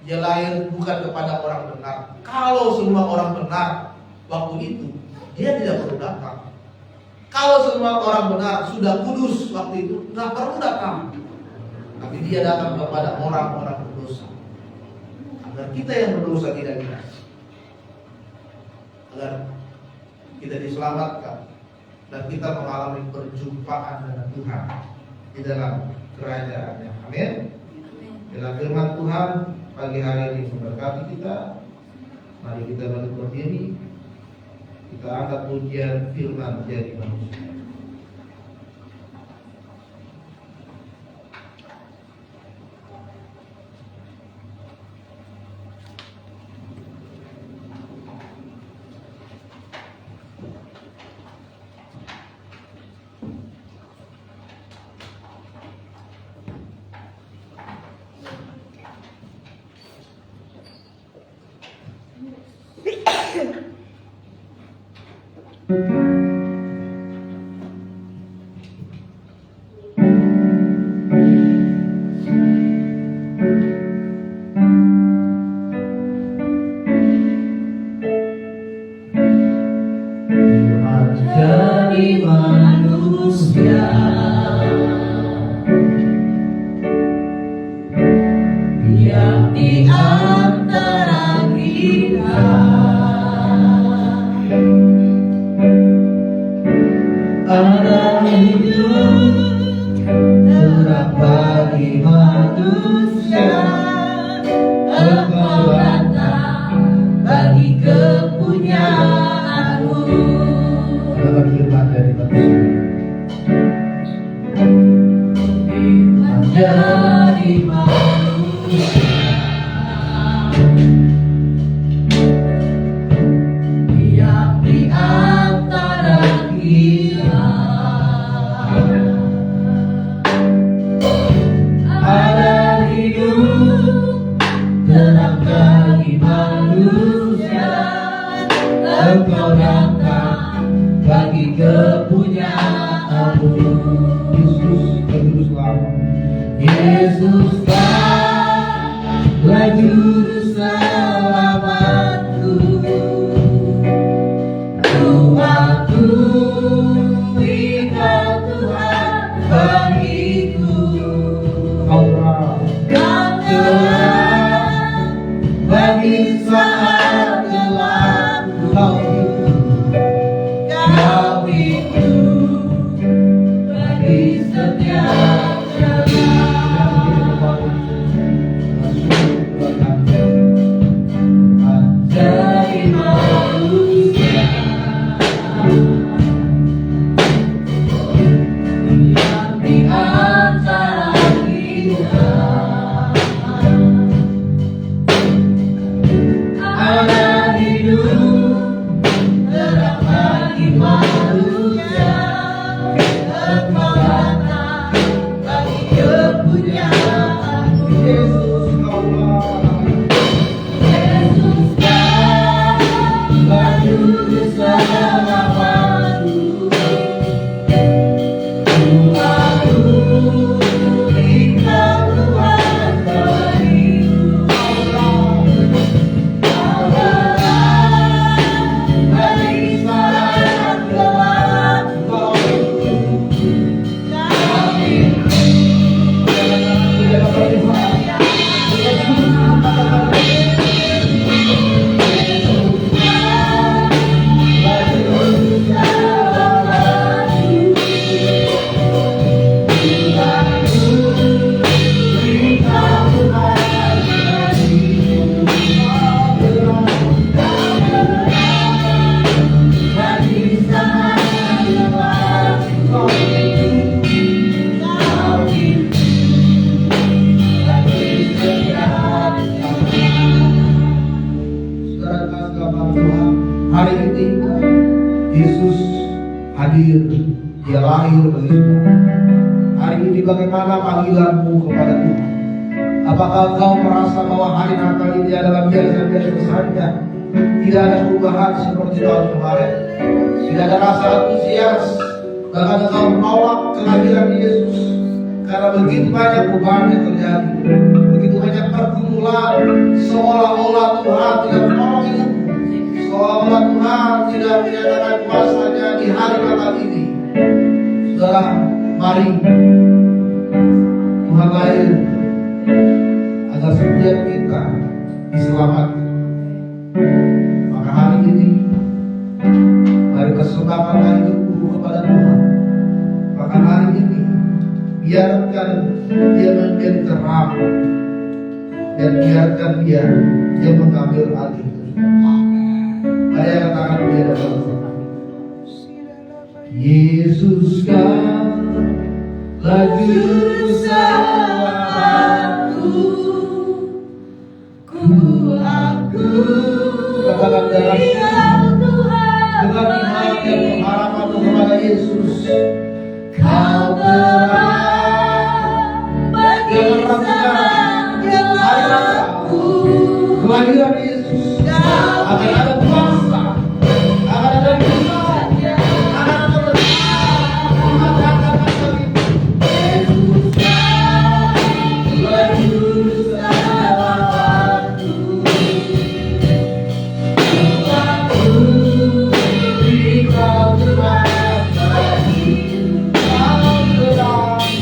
Dia lahir bukan kepada orang benar. Kalau semua orang benar waktu itu, Dia tidak perlu datang. Kalau semua orang benar sudah kudus waktu itu, nggak perlu datang. Tapi Dia datang kepada orang-orang berdosa, agar kita yang berdosa tidak binasa, agar kita diselamatkan dan kita mengalami perjumpaan dengan Tuhan di dalam kerajaannya. Amin. Bila firman Tuhan pagi hari ini memberkati kita, mari kita balik berdiri, kita angkat pujian firman jadi manusia. Jadi manusia yang di antara Engkau datang bagi kepunyaanmu. Yesus juru selamat. Yesuslah juru selamatku. Ku akui Kau Tuhan bagiku. Kau Terang bagi saat gelapku. Kau itu bagi setiap jalan. Dari manusia yang di antara kita ada hidup terang bagi manusia. Engkau datang bagi kepunyaanmu. Yesus Yesuslah juru selamatku. Ku akui Kau Tuhan bagiku. Kau terang bagi saat gelapku. Saudara kasih Tuhan, hari ini Yesus hadir, Dia lahir bagi kita. Hari ini bagaimana panggilanmu kepada Tuhan? Apakah kau merasa bahwa hari Natal ini adalah biasa-biasa saja? Tidak ada perubahan seperti tahun kemarin. Tidak ada rasa antusias. Bahkan engkau menolak kehadiran Yesus karena begitu banyak perubahan yang terjadi, begitu banyak pergumulan, seolah-olah Tuhan tidak menolong hidup, seolah-olah Tuhan tidak menyatakan kuasanya di hari Natal ini. Saudara, mari Tuhan lahir agar setiap kita diselamatkan. Maka hari ini mari persembahkanlah hidupku kepada Tuhan. Maka hari ini biarkan Dia menjadi terang dan biarkan Dia mengambil alih. Mari katakan Dia dalam Yesus Kau juru selamatku. Ku akui katakan dalam Kau Tuhan dengan iman dan pengharapan kepada Yesus. Kau terang bagi saat gelapku. Kelahiran Yesus akan ada kuasa, akan ada firman, akan ada Yesuslah juru selamatku. Ku akui Kau Tuhan bagiku. Kau terang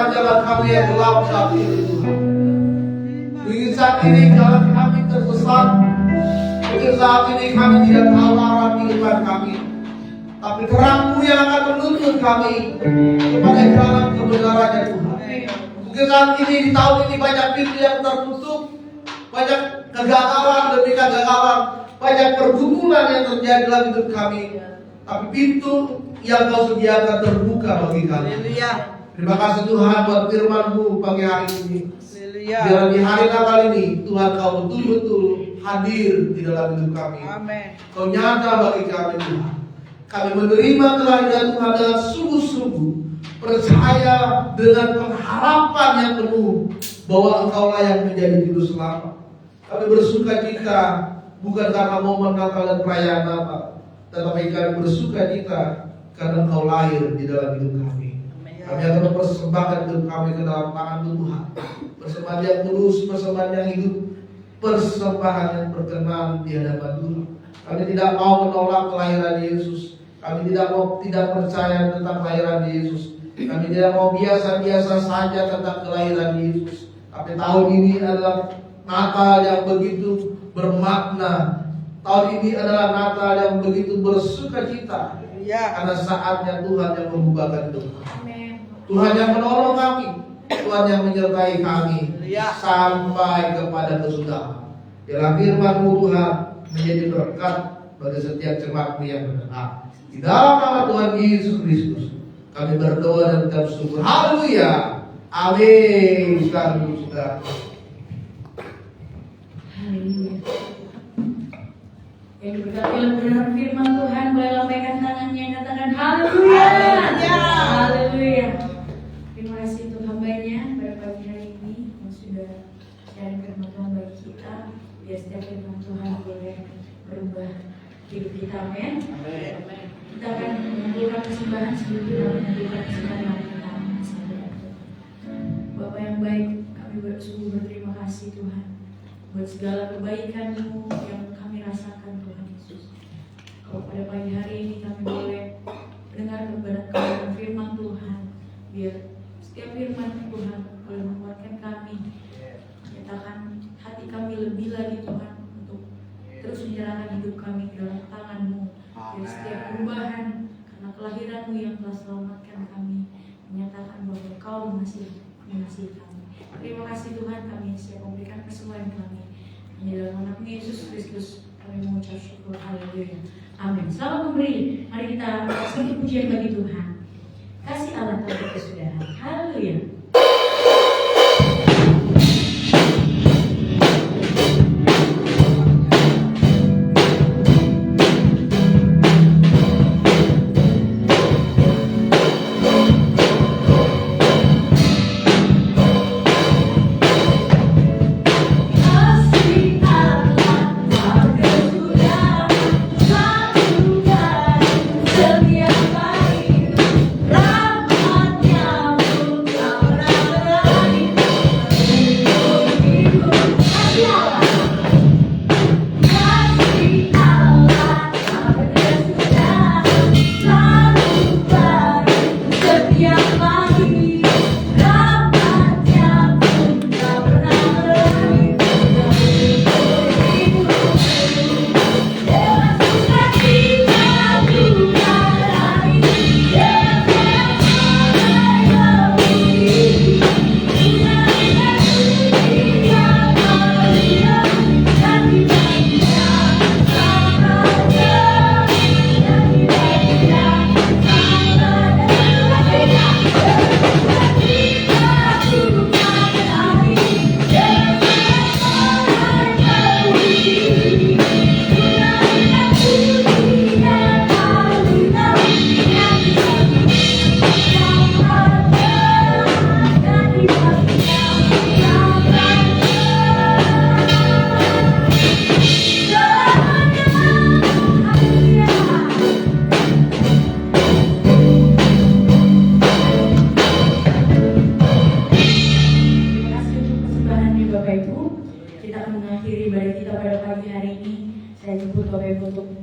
jalan-jalan kami yang gelap saat ini Tuhan. Mungkin saat ini jalan kami tersesat. Mungkin saat ini kami tidak tahu arah kehidupan kami. Tapi terang-Mu yang akan menuntun kami kepada jalan kebenaran ya Tuhan. Mungkin saat ini di tahun ini banyak pintu yang tertutup, banyak kegagalan demi kegagalan, banyak pergumulan yang terjadi dalam hidup kami. Tapi pintu yang Kau sediakan terbuka bagi kami. Terima kasih Tuhan buat firman-Mu pagi hari ini. Biar di hari Natal ini Tuhan Kau betul-betul hadir di dalam hidup kami. Kau nyata bagi kami Tuhan. Kami menerima kelahiran Tuhan dengan sungguh-sungguh, percaya dengan pengharapan yang penuh bahwa Engkaulah yang menjadi juru selamat. Kami bersukacita bukan karena momen Natal dan perayaan Natal, tetapi kami bersukacita karena Engkau lahir di dalam hidup kami. Kami akan mempersembahkan hidup kami ke dalam tangan Tuhan. Persembahan yang tulus, persembahan yang hidup, persembahan yang berkenan di hadapan Tuhan. Kami tidak mau menolak kelahiran Yesus. Kami tidak percaya tentang kelahiran Yesus. Kami tidak mau biasa-biasa saja tentang kelahiran Yesus. Tapi tahun ini adalah Natal yang begitu bermakna. Tahun ini adalah Natal yang begitu bersukacita. Karena saatnya Tuhan yang mengubahkan hidup kami. Tuhan yang menolong kami. Tuhan yang menyertai kami sampai kepada kesudahan. Dalam firman-Mu Tuhan menjadi berkat bagi setiap jemaat-Mu yang mendengar. Di dalam nama Tuhan Yesus Kristus kami berdoa dan mengucap syukur. Haleluya. Amin. Sekarang saudara. Haleluya. Yang berkati benar firman Tuhan boleh lambaikan tangannya, katakan haleluya. Haleluya. Terima kasih untuk hambanya pada pagi hari ini yang sudah sharing firman Tuhan bagi kita. Biar setiap firman Tuhan boleh berubah hidup kita. Amin. Kita akan mengumpulkan persembahan sebelum kita mengumpulkan persembahan yang kita Bapak yang baik, kami bersungguh berterima kasih Tuhan buat segala kebaikan-Mu yang kami rasakan Tuhan Yesus. Kalau pada pagi hari ini kami boleh mendengar kebenaran firman Tuhan, biar setiap firman Tuhan boleh menguatkan kami, menyatakan hati kami lebih lagi Tuhan untuk terus menyerahkan hidup kami ke dalam tangan-Mu. Biar setiap perubahan karena kelahiran-Mu yang telah selamatkan kami, menyatakan bahwa Kau mengasihi kami. Terima kasih Tuhan, kami siap memberikan persembahan kami. Di dalam nama Yesus Kristus kami mengucap syukur. Haleluya. Amin. Selamat memberi. Mari kita satu pujian bagi Tuhan. Kasih Allah tanpa kesudahan. Haleluya.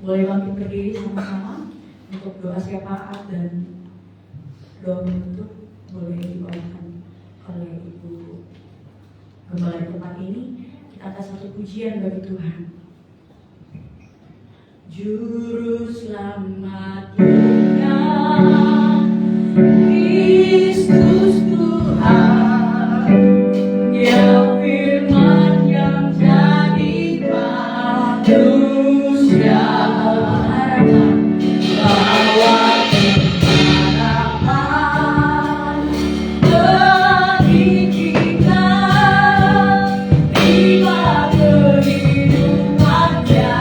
boleh bangkit berdiri sama-sama untuk doa syafaat dan doa penutup boleh dibawakan oleh Ibu Gembala di tempat ini, kita akan satu pujian bagi Tuhan. Juru selamat dunia, Kristus Tuhan, Dia firman yang jadi manusia, harapan bahwa harapan bagi kita, tiba kehidupannya.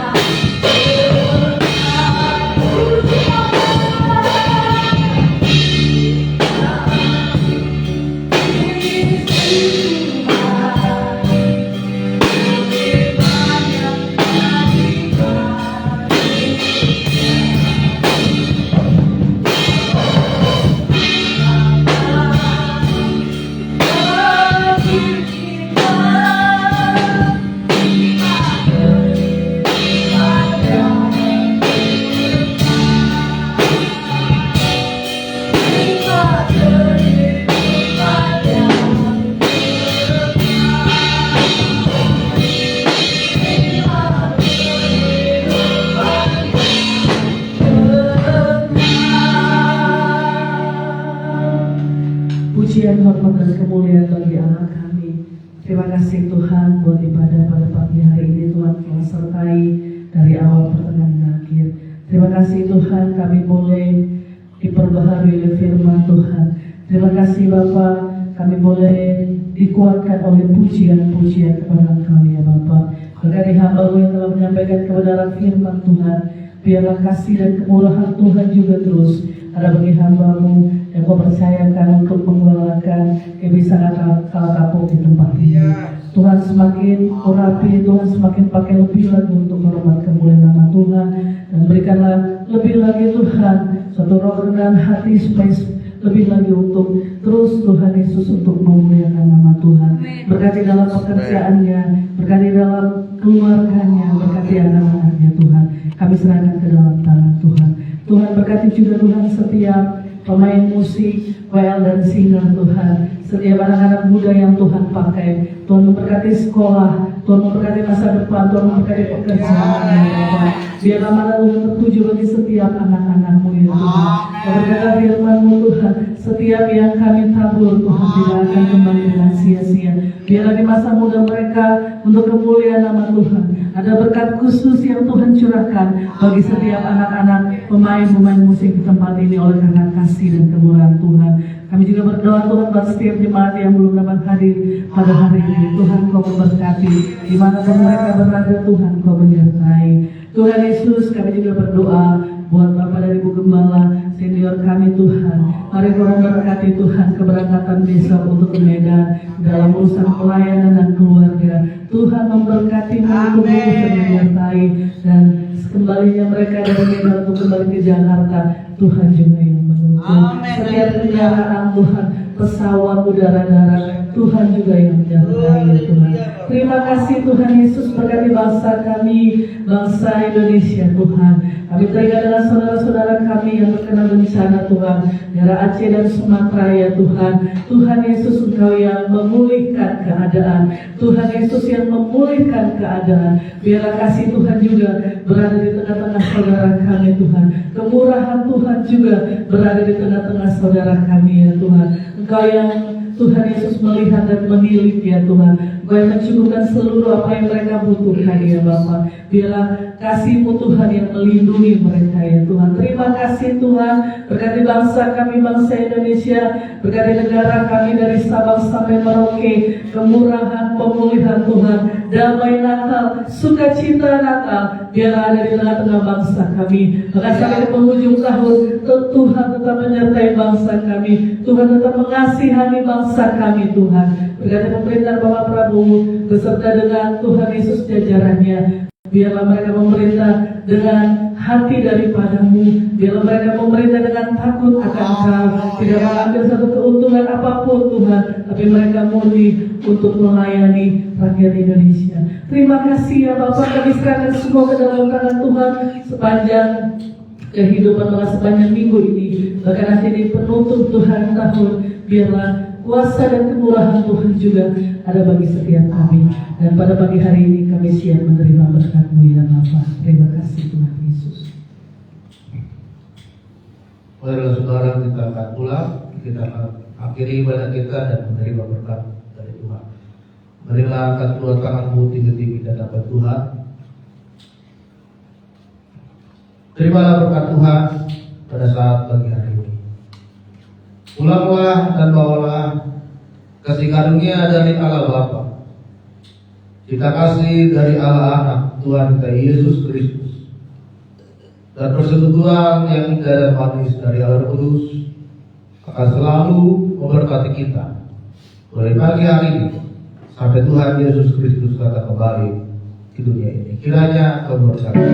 Pujian, hormat, dan kemuliaan bagi Allah kami. Terima kasih Tuhan buat ibadah pada pagi hari ini. Tuhan telah sertai dari awal, pertengahan, dan akhir. Terima kasih Tuhan, kami boleh diperbaharui oleh firman Tuhan. Terima kasih Bapa, kami boleh dikuatkan oleh pujian-pujian kepada Engkau ya Bapa. Berkati hamba-Mu yang telah menyampaikan kebenaran firman Tuhan, biarlah kasih dan kemurahan Tuhan juga terus ada bagi hamba-Mu yang Kau percayakan untuk mengelolakan kebiasaan akal kapuk di tempat ini. Tuhan semakin urapi, Tuhan semakin pakai lebih lagi untuk menghormat kemuliaan nama Tuhan, dan berikanlah lebih lagi Tuhan satu roh dan hati supaya lebih lagi untuk terus Tuhan Yesus untuk memuliakan nama Tuhan. Berkati dalam pekerjaannya, berkati dalam keluarganya, berkati anak-anaknya Tuhan. Kami serahkan ke dalam tangan Tuhan. Tuhan berkati juga Tuhan setiap pemain musik, WL dan singer Tuhan, setiap anak-anak muda yang Tuhan pakai. Tuhan memberkati sekolah, Tuhan memberkati masa depan, Tuhan memberkati pekerjaan ya Bapa. Biarlah mana Tuhan tertuju bagi setiap anak-anak-Mu ya Tuhan. Berkata firman-Mu Tuhan, setiap yang kami tabur Tuhan tidak akan kembali dengan sia-sia. Biarlah di masa muda mereka untuk kemuliaan nama Tuhan ada berkat khusus yang Tuhan curahkan bagi setiap anak-anak pemain-pemain musik di tempat ini oleh karena kasih dan kemurahan Tuhan. Kami juga berdoa Tuhan buat setiap jemaat yang belum dapat hadir pada hari ini. Tuhan Kau memberkati dimanapun mereka berada, Tuhan Kau menyertai. Tuhan Yesus, kami juga berdoa buat Bapak dan Ibu Gembala senior kami Tuhan. Mari Kau memberkati Tuhan keberangkatan besok untuk ke Medan dalam urusan pelayanan dan keluarga. Tuhan memberkati untuk menyertai, dan kembalinya mereka dari Medan untuk kembali ke Jakarta. Tuhan juga yang menuntun setiap kendaraan Tuhan, pesawat udara darat, Tuhan juga yang menyertai ya Tuhan. Terima kasih Tuhan Yesus, berkati bangsa kami, bangsa Indonesia Tuhan. Kami teringat dengan saudara-saudara kami yang terkena bencana Tuhan, daerah Aceh dan Sumatera ya Tuhan. Tuhan Yesus, Engkau yang memulihkan keadaan, Tuhan Yesus yang memulihkan keadaan. Biarlah kasih Tuhan juga berada di tengah-tengah saudara kami Tuhan. Kemurahan Tuhan juga berada di tengah-tengah saudara kami ya Tuhan. Engkau yang Tuhan Yesus melihat dan menilik ya Tuhan. Engkau yang mencukupkan seluruh apa yang mereka butuhkan ya Bapa. Biarlah kasih-Mu Tuhan yang melindungi mereka ya Tuhan. Terima kasih Tuhan, berkati bangsa kami, bangsa Indonesia, berkati negara kami dari Sabang sampai Merauke. Kemurahan, pemulihan Tuhan, damai Natal, sukacita Natal, biarlah ada di tengah-tengah bangsa kami. Maka sampai di penghujung tahun, Tuhan tetap menyertai bangsa kami. Tuhan tetap mengasihani bangsa kami Tuhan. Berkati pemerintahan Bapak Prabowo beserta dengan Tuhan Yesus jajarannya. Biarlah mereka memerintah dengan hati daripada-Mu. Biarlah mereka memerintah dengan takut akan Kau, tidak mengambil satu keuntungan apapun Tuhan, tapi mereka murni untuk melayani rakyat Indonesia. Terima kasih ya Bapak, kami serahkan semua ke dalam tangan Tuhan sepanjang kehidupan, sepanjang minggu ini, bahkan nanti di penutup Tuhan tahun. Biarlah kuasa dan kemurahan Tuhan juga ada bagi setiap kami. Dan pada pagi hari ini kami siap menerima berkat-Mu ya Bapa. Terima kasih Tuhan Yesus. Marilah saudara, kita akan pulang, kita akan akhiri ibadah kita dan menerima berkat dari Tuhan. Marilah angkat kedua tanganmu tinggi-tinggi di hadapan Tuhan. Terimalah berkat Tuhan pada saat pagi hari ini. Pulanglah dan bawalah kasih karunia dari Allah Bapa, cinta kasih dari Allah Anak Tuhan kita Yesus Kristus, dan persekutuan yang indah dan manis dari Allah Kudus akan selalu memberkati kita mulai pagi hari ini sampai Tuhan Yesus Kristus datang kembali ke dunia ini. Kiranya keberkatan.